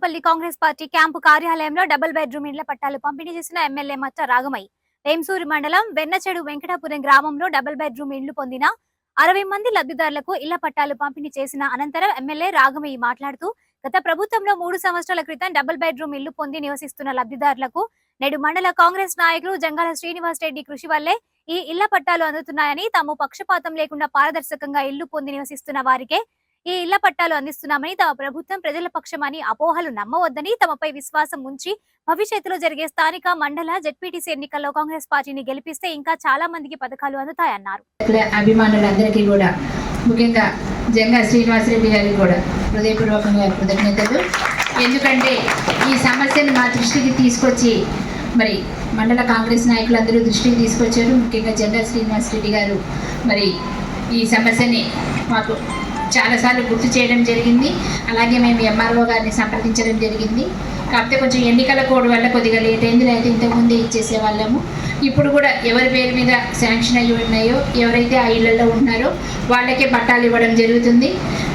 Tadepalli Congress party camp కార్యాలయంలో double bedroom ఇండ్ల పట్టాలు పంపిణీ చేసిన ఎమ్మెల్యే మచ్చ రాగమయ్య. వేంసూరు మండలం వెన్నచెడు వెంకటాపురం గ్రామంలో డబుల్ బెడ్రూమ్ ఇండ్లు పొందిన 60 మంది లబ్ధిదారులకు ఇళ్ల పట్టాలు పంపిణీ చేసిన అనంతరం ఎమ్మెల్యే రాగమయ్య మాట్లాడుతూ గత ప్రభుత్వంలో 3 సంవత్సరాల క్రితం డబుల్ బెడ్రూమ్ ఇల్లు పొంది నివసిస్తున్న లబ్ధిదారులకు నేడు మండల కాంగ్రెస్ నాయకులు జంగాల శ్రీనివాస్ రెడ్డి కృషి వల్లే ఈ ఇళ్ల పట్టాలు అందుతున్నాయని, తాము పక్షపాతం లేకుండా పారదర్శకంగా ఇల్లు పొంది నివసిస్తున్న వారికే ఈ ఇళ్ల పట్టాలు అందిస్తున్నామని, తమ ప్రభుత్వం ప్రజల పక్షమని అపోహలు నమ్మవద్దని, తమపై విశ్వాసం ఉంచి భవిష్యత్తులో జరిగే స్థానిక మండల జెడ్పీటీసీ ఎన్నికల్లో కాంగ్రెస్ పార్టీని గెలిపిస్తే ఇంకా చాలా మందికి పథకాలు అందుతాయన్నారు. అభిమానులందరికీ కూడా ముఖ్యంగా జంగా శ్రీనివాస్ రెడ్డి గారికి కూడా హృదయపూర్వకంగా కృతజ్ఞతలు. ఎందుకంటే ఈ సమస్యను మా దృష్టికి తీసుకొచ్చి మరి మండల కాంగ్రెస్ నాయకులందరూ దృష్టికి తీసుకొచ్చారు. ముఖ్యంగా జంగా శ్రీనివాస్ రెడ్డి గారు మరి ఈ సమస్యని మాకు చాలాసార్లు గుర్తు చేయడం జరిగింది. అలాగే మేము ఎంఆర్ఓ గారిని సంప్రదించడం జరిగింది. కాకపోతే కొంచెం ఎన్నికల కోడ్ వల్ల కొద్దిగా లేట్ అయింది, అయితే ఇంతకుముందే ఇచ్చేసే వాళ్ళము. ఇప్పుడు కూడా ఎవరి పేరు మీద శాంక్షన్ అయ్యి ఉన్నాయో, ఎవరైతే ఆ ఇళ్లలో ఉన్నారో వాళ్ళకే పట్టాలు ఇవ్వడం జరుగుతుంది.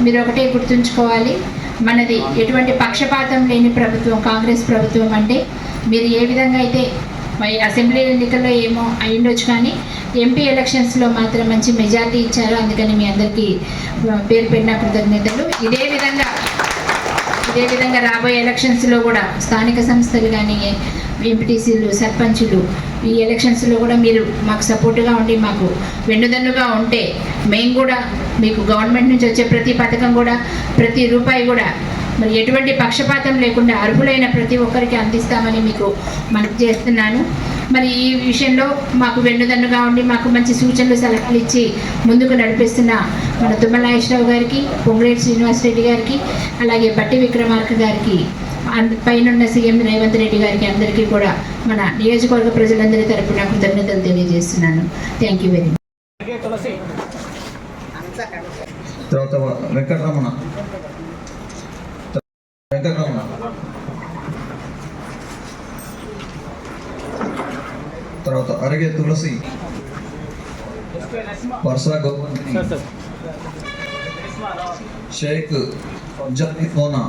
మీరు ఒకటే గుర్తుంచుకోవాలి, మనది ఎటువంటి పక్షపాతం లేని ప్రభుత్వం కాంగ్రెస్ ప్రభుత్వం. అంటే మీరు ఏ విధంగా అయితే మరి అసెంబ్లీ ఎన్నికల్లో ఏమో అయ్యుండొచ్చు, కానీ ఎంపీ ఎలక్షన్స్లో మాత్రం మంచి మెజార్టీ ఇచ్చారు. అందుకని మీ అందరికీ పేరు పెట్టిన కృతజ్ఞతలు. ఇదే విధంగా రాబోయే ఎలక్షన్స్లో కూడా స్థానిక సంస్థలు కానీ ఎంపీటీసీలు సర్పంచులు ఈ ఎలక్షన్స్లో కూడా మీరు మాకు సపోర్టుగా ఉండి మాకు వెన్నుదన్నుగా ఉంటే మేము కూడా మీకు గవర్నమెంట్ నుంచి వచ్చే ప్రతి పథకం కూడా ప్రతి రూపాయి కూడా మరి ఎటువంటి పక్షపాతం లేకుండా అర్హులైన ప్రతి ఒక్కరికి అందిస్తామని మీకు మనవి చేస్తున్నాను. మరి ఈ విషయంలో మాకు వెన్నుదన్నుగా ఉండి మాకు మంచి సూచనలు సలహాలు ఇచ్చి ముందుకు నడిపిస్తున్న మన తుమ్మల నాగేశ్వరరావు గారికి, పొంగులేటి శ్రీనివాస్ రెడ్డి గారికి, అలాగే బట్టి విక్రమార్క గారికి, పైనున్న సీఎం రేవంత్ రెడ్డి గారికి అందరికీ కూడా మన నియోజకవర్గ ప్రజలందరి తరపున కృతజ్ఞతలు తెలియజేస్తున్నాను. Thank you very much. తర్వాత అరగే తులసి, వర్షా గోపంతి, షేక్ పంజాబీ కోనా,